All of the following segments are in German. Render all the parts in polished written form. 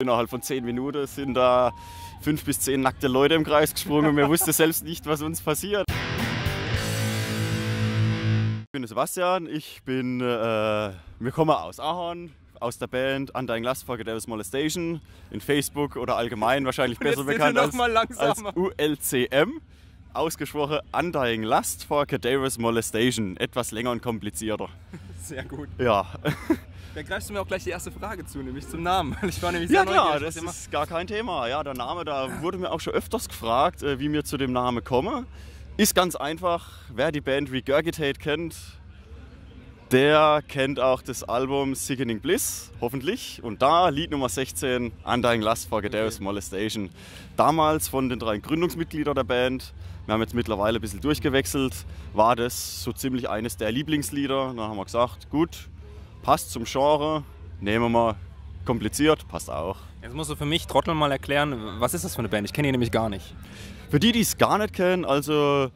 Innerhalb von 10 Minuten sind da 5 bis 10 nackte Leute im Kreis gesprungen und wir wussten selbst nicht, was uns passiert. Ich bin Sebastian, wir kommen aus Ahorn, aus der Band Undying Lust for Cadaverous Molestation, in Facebook oder allgemein wahrscheinlich besser bekannt als ULCM. Ausgesprochen Undying Lust for Cadaverous Molestation, etwas länger und komplizierter. Sehr gut. Ja. Dann greifst du mir auch gleich die erste Frage zu, nämlich zum Namen. Ich war nämlich sehr neugierig. Ja, das ist gar kein Thema. Ja, der Name, da wurde mir auch schon öfters gefragt, wie wir zu dem Namen kommen. Ist ganz einfach. Wer die Band Regurgitate kennt, der kennt auch das Album Sickening Bliss, hoffentlich. Und da Lied Nummer 16, Undying Lust for Cadaverous Molestation. Damals von den 3 Gründungsmitgliedern der Band. Wir haben jetzt mittlerweile ein bisschen durchgewechselt. War das so ziemlich eines der Lieblingslieder. Dann haben wir gesagt, gut, passt zum Genre, nehmen wir, kompliziert, passt auch. Jetzt musst du für mich Trottel mal erklären, was ist das für eine Band? Ich kenne die nämlich gar nicht. Für die, die es gar nicht kennen, also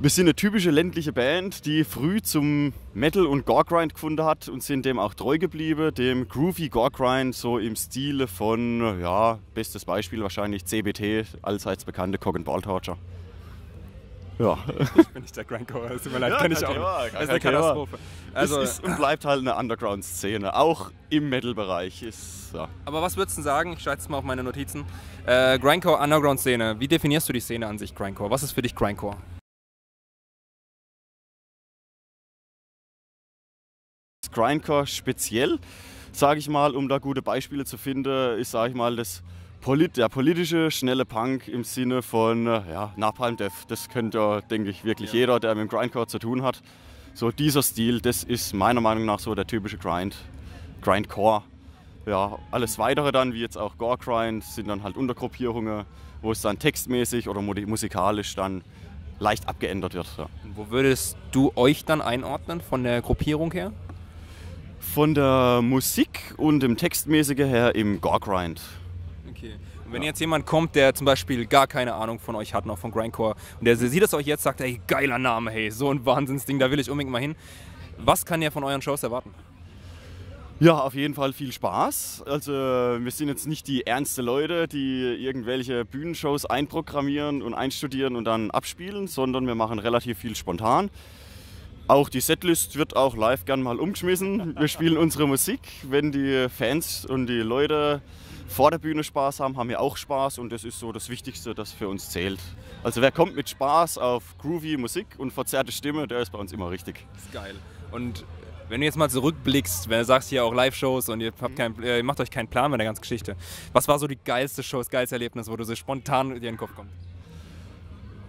wir sind eine typische ländliche Band, die früh zum Metal und Gore-Grind gefunden hat und sind dem auch treu geblieben, dem Groovy Gore-Grind, so im Stile von, ja, bestes Beispiel wahrscheinlich CBT, allseits bekannte Cock and Ball Torture. Ja. Ich bin nicht der Grindcore, es tut mir leid, Ja, kenne ich auch. Das ist eine Katastrophe. Also, es ist und bleibt halt eine Underground-Szene, auch im Metal-Bereich. Ja. Aber was würdest du sagen, ich schreibe es mal auf meine Notizen, Grindcore, Underground-Szene, wie definierst du die Szene an sich, Grindcore? Was ist für dich Grindcore? Grindcore speziell, sage ich mal, um da gute Beispiele zu finden, ist, sage ich mal, der politische, schnelle Punk im Sinne von Napalm Death. Das kennt ja, denke ich, wirklich jeder, der mit dem Grindcore zu tun hat. So dieser Stil, das ist meiner Meinung nach so der typische Grindcore. Ja, alles Weitere dann, wie jetzt auch Gore Grind, sind dann halt Untergruppierungen, wo es dann textmäßig oder musikalisch dann leicht abgeändert wird. Ja. Wo würdest du euch dann einordnen von der Gruppierung her? Von der Musik und dem Textmäßigen her im Gore Grind. Okay. Und wenn jetzt jemand kommt, der zum Beispiel gar keine Ahnung von euch hat, noch von Grindcore, und der sieht es euch jetzt, sagt, ey, geiler Name, hey, so ein Wahnsinnsding, da will ich unbedingt mal hin. Was kann er von euren Shows erwarten? Ja, auf jeden Fall viel Spaß. Also wir sind jetzt nicht die ernste Leute, die irgendwelche Bühnenshows einprogrammieren und einstudieren und dann abspielen, sondern wir machen relativ viel spontan. Auch die Setlist wird auch live gern mal umgeschmissen. Wir spielen unsere Musik. Wenn die Fans und die Leute vor der Bühne Spaß haben, haben wir auch Spaß und das ist so das Wichtigste, das für uns zählt. Also wer kommt mit Spaß auf groovy Musik und verzerrte Stimme, der ist bei uns immer richtig. Das ist geil. Und wenn du jetzt mal zurückblickst, wenn du sagst hier auch Live-Shows und ihr macht euch keinen Plan mit der ganzen Geschichte. Was war so die geilste Show, das geilste Erlebnis, wo du so spontan dir in den Kopf kommt?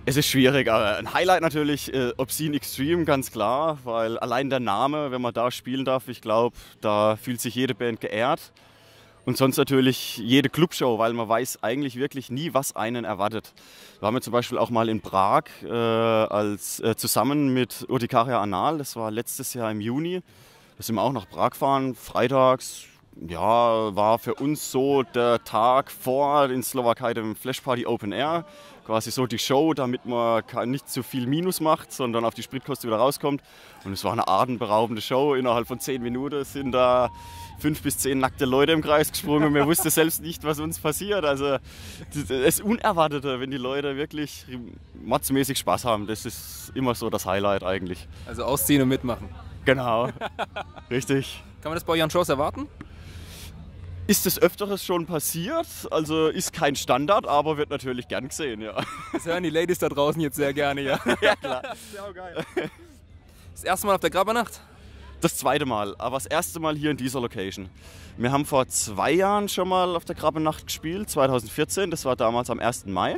Es ist schwierig, aber ein Highlight natürlich Obscene Extreme, ganz klar, weil allein der Name, wenn man da spielen darf, ich glaube, da fühlt sich jede Band geehrt. Und sonst natürlich jede Clubshow, weil man weiß eigentlich wirklich nie, was einen erwartet. Wir haben zum Beispiel auch mal in Prag zusammen mit Urtikaria Anal, das war letztes Jahr im Juni, da sind wir auch nach Prag gefahren, freitags. Ja, war für uns so der Tag vor in Slowakei dem Flash Party Open Air. Quasi so die Show, damit man nicht zu viel Minus macht, sondern auf die Spritkosten wieder rauskommt. Und es war eine atemberaubende Show. Innerhalb von 10 Minuten sind da 5 bis 10 nackte Leute im Kreis gesprungen und wir wussten selbst nicht, was uns passiert. Also das Unerwartete, wenn die Leute wirklich mordsmäßig Spaß haben, das ist immer so das Highlight eigentlich. Also ausziehen und mitmachen. Genau, richtig. Kann man das bei euren Shows erwarten? Ist des Öfteres schon passiert, also ist kein Standard, aber wird natürlich gern gesehen, ja. Das hören die Ladies da draußen jetzt sehr gerne, ja. Ja, klar. Sehr geil. Das erste Mal auf der Grabbernacht? Das zweite Mal, aber das erste Mal hier in dieser Location. Wir haben vor 2 Jahren schon mal auf der Grabbernacht gespielt, 2014, das war damals am 1. Mai.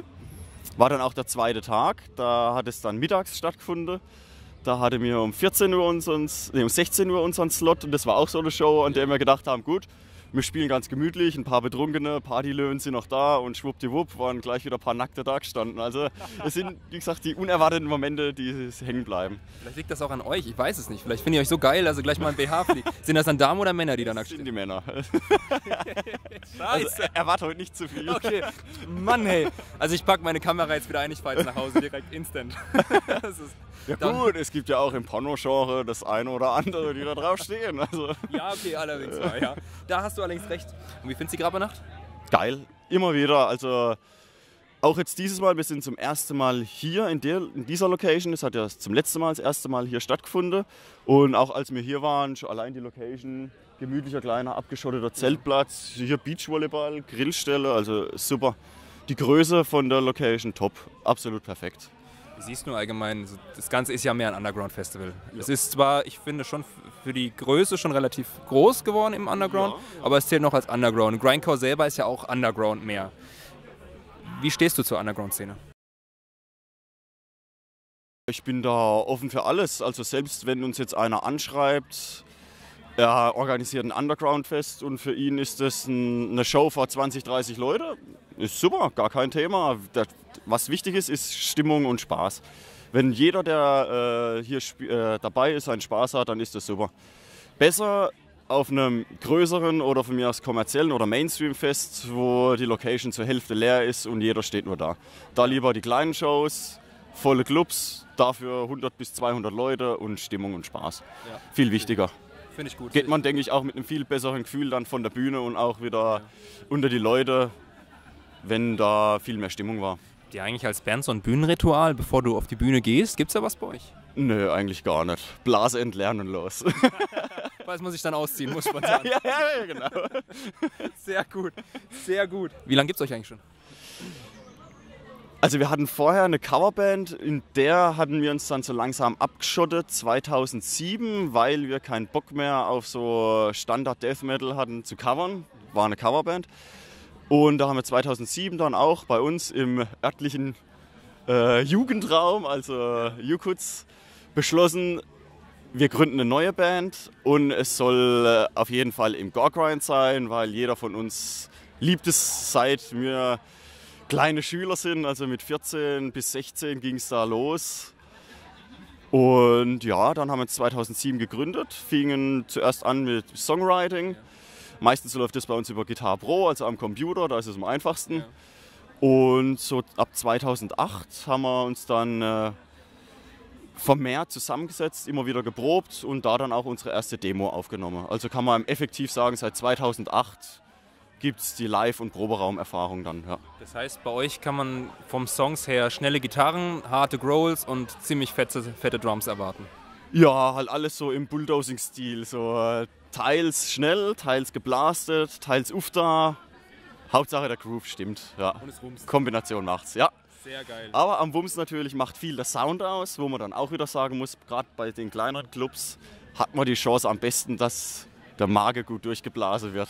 War dann auch der zweite Tag, da hat es dann mittags stattgefunden. Da hatten wir um 16 Uhr unseren Slot und das war auch so eine Show, an der wir gedacht haben, gut, wir spielen ganz gemütlich, ein paar Betrunkene, Partylöwen sind noch da und schwuppdiwupp waren gleich wieder ein paar Nackte da gestanden. Also es sind, wie gesagt, die unerwarteten Momente, die hängen bleiben. Vielleicht liegt das auch an euch, ich weiß es nicht. Vielleicht finde ich euch so geil, also gleich mal ein BH fliegt. Sind das dann Damen oder Männer, die da nackt stehen? Das sind die Männer. Scheiße. Also, erwarte heute nicht zu viel. Okay, Mann hey. Also ich packe meine Kamera jetzt wieder ein, ich fahre jetzt nach Hause direkt instant. Das ist ja gut, es gibt ja auch im Porno-Genre das eine oder andere, die da drauf stehen. Also. Ja, okay, allerdings mal, ja. Da hast hast du allerdings recht. Und wie findest du die Grabernacht? Geil, immer wieder. Also auch jetzt dieses Mal, wir sind zum ersten Mal hier in dieser Location. Das hat ja das erste Mal hier stattgefunden. Und auch als wir hier waren, schon allein die Location, gemütlicher, kleiner, abgeschotteter Zeltplatz, hier Beachvolleyball, Grillstelle, also super. Die Größe von der Location top, absolut perfekt. Wie siehst du allgemein, das Ganze ist ja mehr ein Underground-Festival. Ja. Es ist zwar, ich finde, schon für die Größe schon relativ groß geworden im Underground, ja. Aber es zählt noch als Underground. Grindcore selber ist ja auch Underground mehr. Wie stehst du zur Underground-Szene? Ich bin da offen für alles. Also selbst wenn uns jetzt einer anschreibt, er organisiert ein Underground-Fest und für ihn ist das eine Show vor 20, 30 Leute, ist super, gar kein Thema. Was wichtig ist, ist Stimmung und Spaß. Wenn jeder, der hier dabei ist, einen Spaß hat, dann ist das super. Besser auf einem größeren oder von mir aus kommerziellen oder Mainstream-Fest, wo die Location zur Hälfte leer ist und jeder steht nur da. Da lieber die kleinen Shows, volle Clubs, dafür 100 bis 200 Leute und Stimmung und Spaß. Ja. Viel wichtiger. Finde ich gut. Geht man, denke ich, auch mit einem viel besseren Gefühl dann von der Bühne und auch wieder unter die Leute, wenn da viel mehr Stimmung war. Ja, eigentlich als Band so ein Bühnenritual, bevor du auf die Bühne gehst, gibt's da was bei euch? Nö, eigentlich gar nicht. Blase entlernen los. Weiß man sich dann ausziehen muss, spontan. ja, genau. Sehr gut, sehr gut. Wie lange gibt's euch eigentlich schon? Also wir hatten vorher eine Coverband, in der hatten wir uns dann so langsam abgeschottet, 2007, weil wir keinen Bock mehr auf so Standard Death Metal hatten zu covern. War eine Coverband. Und da haben wir 2007 dann auch bei uns im örtlichen Jugendraum, also Jukutz, beschlossen, wir gründen eine neue Band und es soll auf jeden Fall im Gore-Grind sein, weil jeder von uns liebt es, seit wir kleine Schüler sind, also mit 14 bis 16 ging es da los. Und ja, dann haben wir 2007 gegründet, fingen zuerst an mit Songwriting. Meistens läuft das bei uns über Guitar Pro, also am Computer, da ist es am einfachsten. Und so ab 2008 haben wir uns dann vermehrt zusammengesetzt, immer wieder geprobt und da dann auch unsere erste Demo aufgenommen. Also kann man effektiv sagen, seit 2008 gibt es die Live- und Proberaumerfahrung dann. Ja. Das heißt, bei euch kann man vom Songs her schnelle Gitarren, harte Growls und ziemlich fette Drums erwarten? Ja, halt alles so im Bulldozing-Stil. So teils schnell, teils geblastet, teils ufta. Hauptsache der Groove stimmt. Ja. Und es wumst. Kombination macht's, ja. Sehr geil. Aber am Wumms natürlich macht viel der Sound aus, wo man dann auch wieder sagen muss, gerade bei den kleineren Clubs hat man die Chance am besten, dass der Magen gut durchgeblasen wird,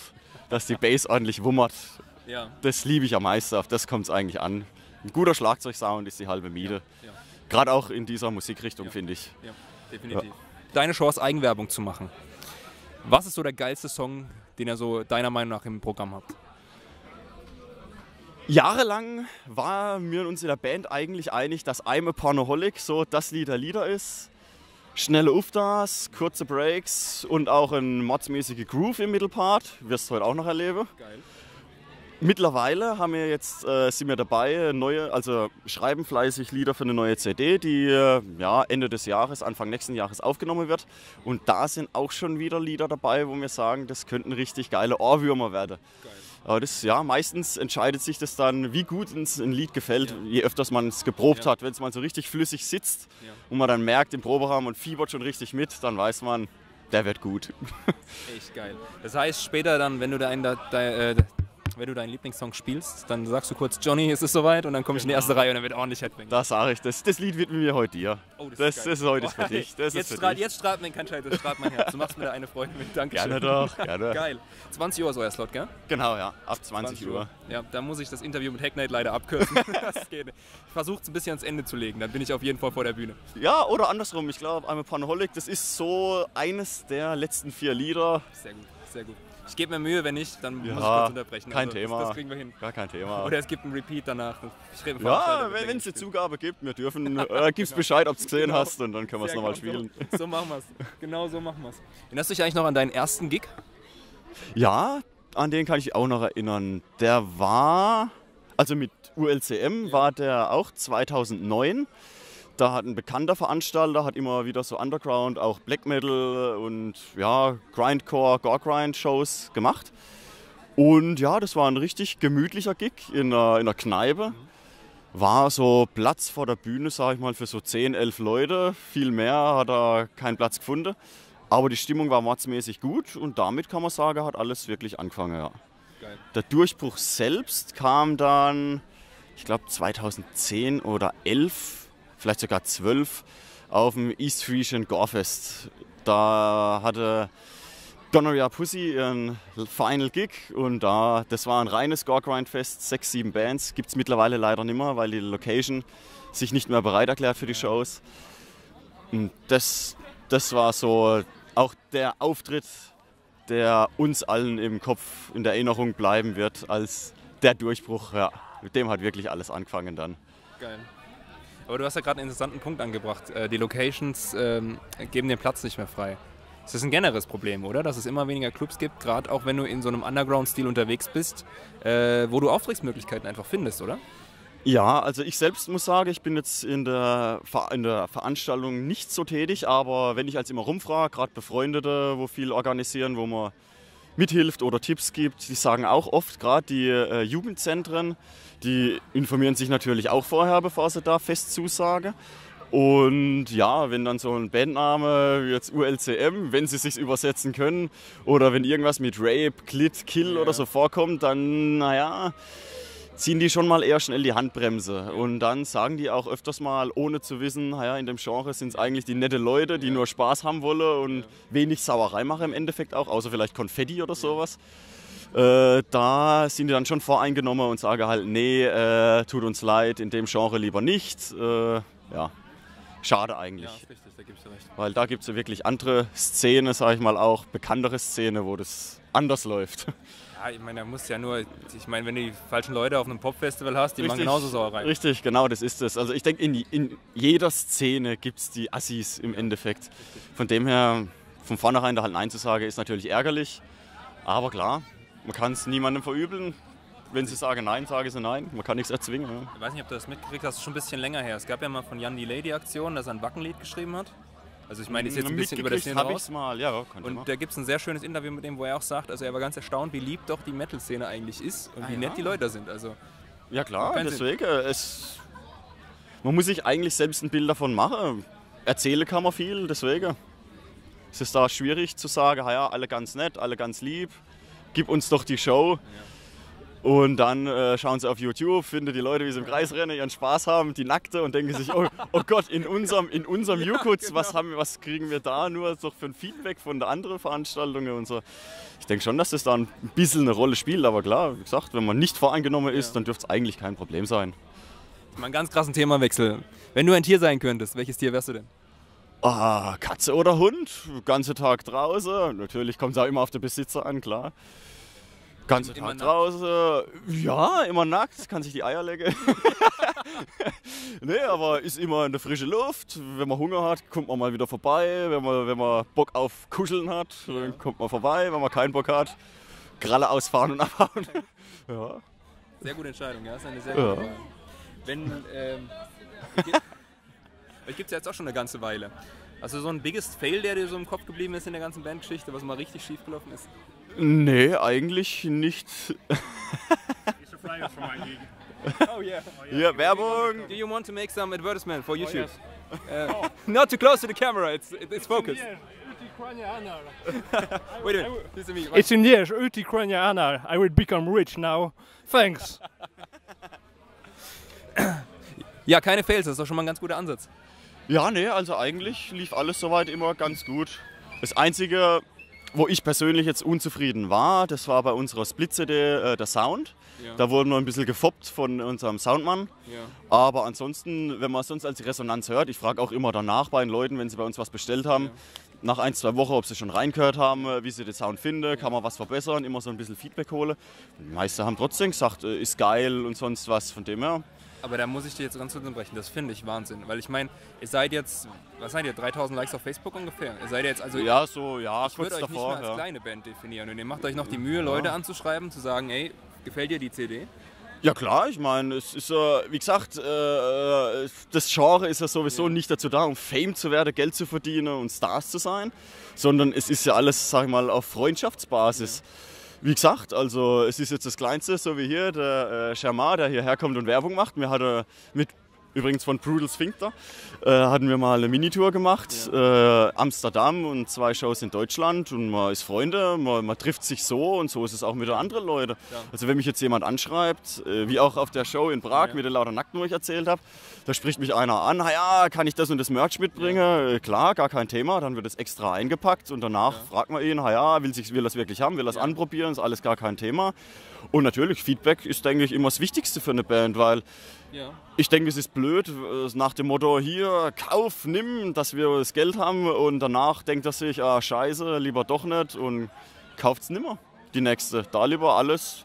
dass die Bass ordentlich wummert. Ja. Das liebe ich am meisten, auf das kommt es eigentlich an. Ein guter Schlagzeugsound ist die halbe Miete. Ja. Gerade auch in dieser Musikrichtung, finde ich. Ja, definitiv. Ja. Deine Chance, Eigenwerbung zu machen. Was ist so der geilste Song, den ihr so deiner Meinung nach im Programm habt? Jahrelang waren wir uns in der Band eigentlich einig, dass I'm a Pornoholic so das Lied der Lieder ist. Schnelle Uftas, kurze Breaks und auch ein mordsmäßiger Groove im Mittelpart. Wirst du heute auch noch erleben. Geil. Mittlerweile haben wir jetzt, sind wir dabei, schreiben fleißig Lieder für eine neue CD, die Ende des Jahres, Anfang nächsten Jahres aufgenommen wird. Und da sind auch schon wieder Lieder dabei, wo wir sagen, das könnten richtig geile Ohrwürmer werden. Geil. Aber meistens entscheidet sich das dann, wie gut uns ein Lied gefällt, je öfters man es geprobt hat. Wenn es mal so richtig flüssig sitzt und man dann merkt im Proberaum und fiebert schon richtig mit, dann weiß man, der wird gut. Echt geil. Das heißt, später dann, wenn du wenn du deinen Lieblingssong spielst, dann sagst du kurz, Johnny, es ist soweit, und dann komme ich in die erste Reihe und dann wird ordentlich Headbang. Da sage ich, das Lied widmen wir heute dir. Oh, das ist heute für dich. Jetzt strahlt mein Scheiß, das strahlt mein Herz. Du machst mir da eine Freude mit. Dankeschön. Gerne doch, gerne. Geil. 20 Uhr ist euer Slot, gell? Genau, ja. Ab 20 Uhr. Ja, da muss ich das Interview mit Hacknight leider abkürzen. Das geht nicht. Ich versuche es ein bisschen ans Ende zu legen, dann bin ich auf jeden Fall vor der Bühne. Ja, oder andersrum. Ich glaube, I'm a Pornoholic, das ist so eines der letzten 4 Lieder. Sehr gut, sehr gut. Ich gebe mir Mühe, wenn nicht, dann muss ich kurz unterbrechen. Kein Thema. Das kriegen wir hin. Gar kein Thema. Oder es gibt einen Repeat danach. Ja, wenn es eine Zugabe gibt, wir dürfen, gib's Bescheid, ob du es gesehen hast, und dann können wir es nochmal spielen. So machen wir es. Genau so machen wir es. Erinnerst du dich eigentlich noch an deinen ersten Gig? Ja, an den kann ich auch noch erinnern. Der war, also mit ULCM war der auch 2009. Da hat ein bekannter Veranstalter, hat immer wieder so Underground, auch Black Metal und ja, Grindcore, Gore-Grind-Shows gemacht. Und ja, das war ein richtig gemütlicher Gig in einer Kneipe. War so Platz vor der Bühne, sage ich mal, für so 10, 11 Leute. Viel mehr hat er keinen Platz gefunden. Aber die Stimmung war mordsmäßig gut und damit kann man sagen, hat alles wirklich angefangen. Ja. Geil. Der Durchbruch selbst kam dann, ich glaube 2010 oder 11, vielleicht sogar 12, auf dem East Frisian Gorefest. Da hatte Gonorrhea Pussy ihren Final Gig und das war ein reines Gore-Grind-Fest, 6, 7 Bands. Gibt es mittlerweile leider nicht mehr, weil die Location sich nicht mehr bereit erklärt für die Shows. Und das war so auch der Auftritt, der uns allen im Kopf in der Erinnerung bleiben wird als der Durchbruch. Ja, mit dem hat wirklich alles angefangen dann. Geil. Aber du hast ja gerade einen interessanten Punkt angebracht. Die Locations geben den Platz nicht mehr frei. Das ist ein generelles Problem, oder? Dass es immer weniger Clubs gibt, gerade auch wenn du in so einem Underground-Stil unterwegs bist, wo du Auftrittsmöglichkeiten einfach findest, oder? Ja, also ich selbst muss sagen, ich bin jetzt in der Veranstaltung nicht so tätig, aber wenn ich als immer rumfrage, gerade Befreundete, wo viel organisieren, wo man mithilft oder Tipps gibt, die sagen auch oft, gerade die Jugendzentren, die informieren sich natürlich auch vorher, bevor sie da fest zusagen. Und ja, wenn dann so ein Bandname wie jetzt ULCM, wenn sie es sich übersetzen können, oder wenn irgendwas mit Rape, Clit, Kill oder so vorkommt, dann, naja, ziehen die schon mal eher schnell die Handbremse. Und dann sagen die auch öfters mal, ohne zu wissen, naja, in dem Genre sind es eigentlich die nette Leute, die nur Spaß haben wollen und wenig Sauerei machen im Endeffekt auch, außer vielleicht Konfetti oder sowas. Da sind die dann schon voreingenommen und sagen halt, nee, tut uns leid, in dem Genre lieber nicht. Ja. Schade eigentlich. Ja, ist richtig, da gibst du recht. Weil da gibt es ja wirklich andere Szene, sage ich mal auch, bekanntere Szene, wo das anders läuft. Ja, ich meine, da musst ja nur, ich meine, wenn du die falschen Leute auf einem Popfestival hast, die machen genauso Sauerei. Richtig, genau, das ist es. Also ich denke, in jeder Szene gibt es die Assis im Endeffekt. Richtig. Von dem her, von vornherein da halt Nein zu sagen, ist natürlich ärgerlich. Aber klar, man kann es niemandem verübeln. Wenn sie sagen Nein, sagen sie Nein. Man kann nichts erzwingen. Ja. Ich weiß nicht, ob du das mitgekriegt hast, das ist schon ein bisschen länger her. Es gab ja mal von Jan Delay die Aktion, dass er ein Wackenlied geschrieben hat. Also ich meine, ist jetzt ein bisschen über das Szene raus. Mal. Ja, und da gibt es ein sehr schönes Interview mit ihm, wo er auch sagt, also er war ganz erstaunt, wie lieb doch die Metal-Szene eigentlich ist und wie nett die Leute sind. Also, ja klar, deswegen. Man muss sich eigentlich selbst ein Bild davon machen. Erzählen kann man viel, deswegen. Es ist da schwierig zu sagen, ja, alle ganz nett, alle ganz lieb, gib uns doch die Show. Ja. Und dann schauen sie auf YouTube, finden die Leute, wie sie im Kreis rennen, ihren Spaß haben, die Nackte und denken sich, oh Gott, in unserem Jukuts, genau. was kriegen wir da nur so für ein Feedback von der anderen Veranstaltungen und so. Ich denke schon, dass das da ein bisschen eine Rolle spielt, aber klar, wie gesagt, wenn man nicht voreingenommen ist, dann dürfte es eigentlich kein Problem sein. Mal einen ganz krassen Themawechsel. Wenn du ein Tier sein könntest, welches Tier wärst du denn? Katze oder Hund, den ganzen Tag draußen. Natürlich kommt es auch immer auf den Besitzer an, klar. Ganze Tag draußen, ja, immer nackt, kann sich die Eier lecken. Nee, aber ist immer in der frischen Luft. Wenn man Hunger hat, kommt man mal wieder vorbei. Wenn man Bock auf Kuscheln hat, dann kommt man vorbei. Wenn man keinen Bock hat, Kralle ausfahren und abhauen. Ja. Sehr gute Entscheidung, ja, das ist eine sehr gute Wahl. Euch gibt es ja jetzt auch schon eine ganze Weile. Also so ein biggest Fail, der dir so im Kopf geblieben ist in der ganzen Bandgeschichte, was mal richtig schief gelaufen ist? Nee, eigentlich nicht. Oh yeah. Ja, Werbung. Do you want to make some advertisement for YouTube? Not too close to the camera, it's focused. Wait a minute, listen to me. It's in years, Uti Kranja. I will become rich now. Thanks. Ja, keine Fails, das ist doch schon mal ein ganz guter Ansatz. Ja, nee, also eigentlich lief alles soweit immer ganz gut. Das Einzige, wo ich persönlich jetzt unzufrieden war, das war bei unserer Split-CD der Sound. Ja. Da wurden wir ein bisschen gefoppt von unserem Soundmann. Ja. Aber ansonsten, wenn man sonst als Resonanz hört, ich frage auch immer danach bei den Leuten, wenn sie bei uns was bestellt haben, nach 1-2 Wochen, ob sie schon reingehört haben, wie sie den Sound finden, kann man was verbessern, immer so ein bisschen Feedback holen. Die meisten haben trotzdem gesagt, ist geil und sonst was, von dem her. Aber da muss ich dir jetzt ganz kurz unterbrechen, das finde ich Wahnsinn. Weil ich meine, ihr seid jetzt, was seid ihr, 3000 Likes auf Facebook ungefähr? Ihr seid jetzt also. Ja, so, ja, ich würde euch nicht mehr als kleine Band definieren. Und ihr macht euch noch die Mühe, Leute anzuschreiben, zu sagen, ey, gefällt dir die CD? Ja klar, ich meine, es ist wie gesagt, das Genre ist ja sowieso nicht dazu da, um Fame zu werden, Geld zu verdienen und Stars zu sein, sondern es ist ja alles, sag ich mal, auf Freundschaftsbasis. Wie gesagt, also es ist jetzt das Kleinste, so wie hier, der Shermar, der hierher kommt und Werbung macht. Wir hatten mit übrigens von Brutal Sphincter, hatten wir mal eine Minitour gemacht, Amsterdam und 2 Shows in Deutschland und man ist Freunde, man trifft sich so und so ist es auch mit den anderen Leuten. Ja. Also wenn mich jetzt jemand anschreibt, wie auch auf der Show in Prag mit der Lauter Nackten, wo ich erzählt habe, da spricht mich einer an, ja, kann ich das und das Merch mitbringen? Klar, gar kein Thema, dann wird es extra eingepackt und danach fragt man ihn, ja, will er es wirklich haben, will er es anprobieren, ist alles gar kein Thema. Und natürlich, Feedback ist, denke ich, immer das Wichtigste für eine Band, weil ich denke, es ist blöd, nach dem Motto, hier, kauf, nimm, dass wir das Geld haben und danach denkt er sich, scheiße, lieber doch nicht und kauft es nimmer, die nächste. Da lieber alles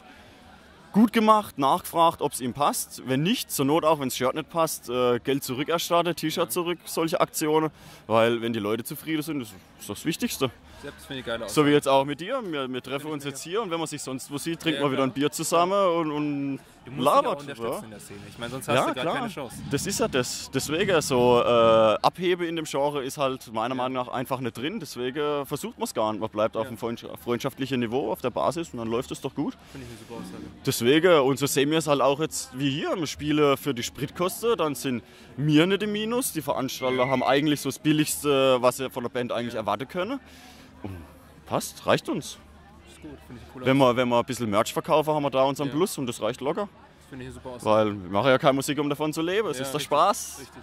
gut gemacht, nachgefragt, ob es ihm passt. Wenn nicht, zur Not auch, wenn das Shirt nicht passt, Geld zurückerstattet, T-Shirt zurück, solche Aktionen. Weil wenn die Leute zufrieden sind, das ist das Wichtigste. Das finde ich geil aus. So wie jetzt auch mit dir. Wir treffen uns jetzt hier und wenn man sich sonst wo sieht, trinkt man wieder ein Bier zusammen und labert. In der Szene. Ich meine, sonst hast du gar keine Chance. Das ist ja das. Deswegen so Abhebe in dem Genre ist halt meiner Meinung nach einfach nicht drin. Deswegen versucht man es gar nicht. Man bleibt auf einem freundschaftlichen Niveau, auf der Basis und dann läuft es doch gut. Finde ich eine super Aussage. Deswegen, und so sehen wir es halt auch jetzt wie hier. Wir spielen für die Spritkosten, dann sind wir nicht im Minus. Die Veranstalter haben eigentlich so das Billigste, was sie von der Band eigentlich erwarten können. Und passt, reicht uns. Das ist gut, finde ich cool. Wenn wir ein bisschen Merch verkaufen, haben wir da unseren Plus und das reicht locker. Das finde ich super aus. Weil wir machen ja keine Musik, um davon zu leben. Es ist der Spaß. Richtig.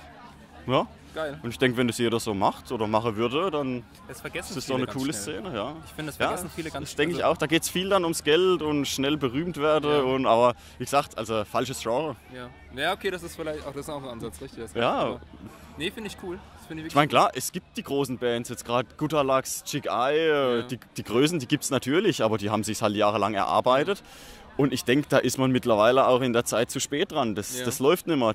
Ja. Geil. Und ich denke, wenn das jeder so macht oder machen würde, dann ist das doch eine coole Szene. Ja. Ich finde, das vergessen viele ganz schnell. Das denke ich auch. Da geht es viel dann ums Geld und schnell berühmt werden. Aber wie gesagt, also falsches Genre. Ja, okay, das ist vielleicht auch, ein Ansatz, richtig. Nee, finde ich cool. Ich meine, klar, es gibt die großen Bands, jetzt gerade Gutterlachs, Chick Eye, die Größen, die gibt es natürlich, aber die haben sich halt jahrelang erarbeitet. Und ich denke, da ist man mittlerweile auch in der Zeit zu spät dran. Das läuft nicht mehr.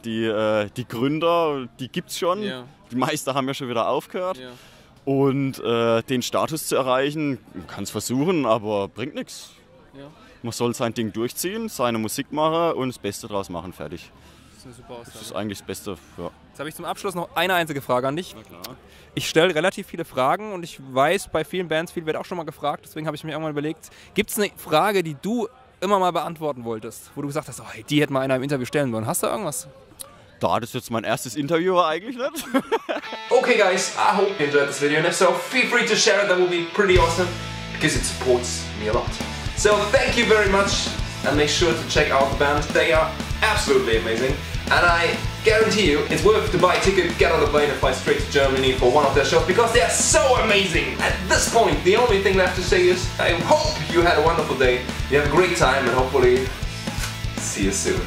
Die Gründer, die gibt es schon. Die meisten haben ja schon wieder aufgehört. Und den Status zu erreichen, man kann es versuchen, aber bringt nichts. Man soll sein Ding durchziehen, seine Musik machen und das Beste draus machen, fertig. Das ist eine super Aussage. Das ist eigentlich das Beste. Ja. Jetzt habe ich zum Abschluss noch eine einzige Frage an dich. Ich stelle relativ viele Fragen und ich weiß, bei vielen Bands, viel wird auch schon mal gefragt, deswegen habe ich mir irgendwann überlegt, gibt es eine Frage, die du immer mal beantworten wolltest, wo du gesagt hast, hey, die hätte mal einer im Interview stellen wollen. Hast du irgendwas? Da das jetzt mein erstes Interview war, eigentlich nicht. Okay guys, I hope you enjoyed this video, and if so, feel free to share it, that would be pretty awesome, because it supports me a lot. So thank you very much, and make sure to check out the band, they are absolutely amazing, and I guarantee you it's worth to buy a ticket, get on the plane and fly straight to Germany for one of their shows, because they are so amazing! At this point, the only thing left to say is, I hope you had a wonderful day, you have a great time, and hopefully, see you soon.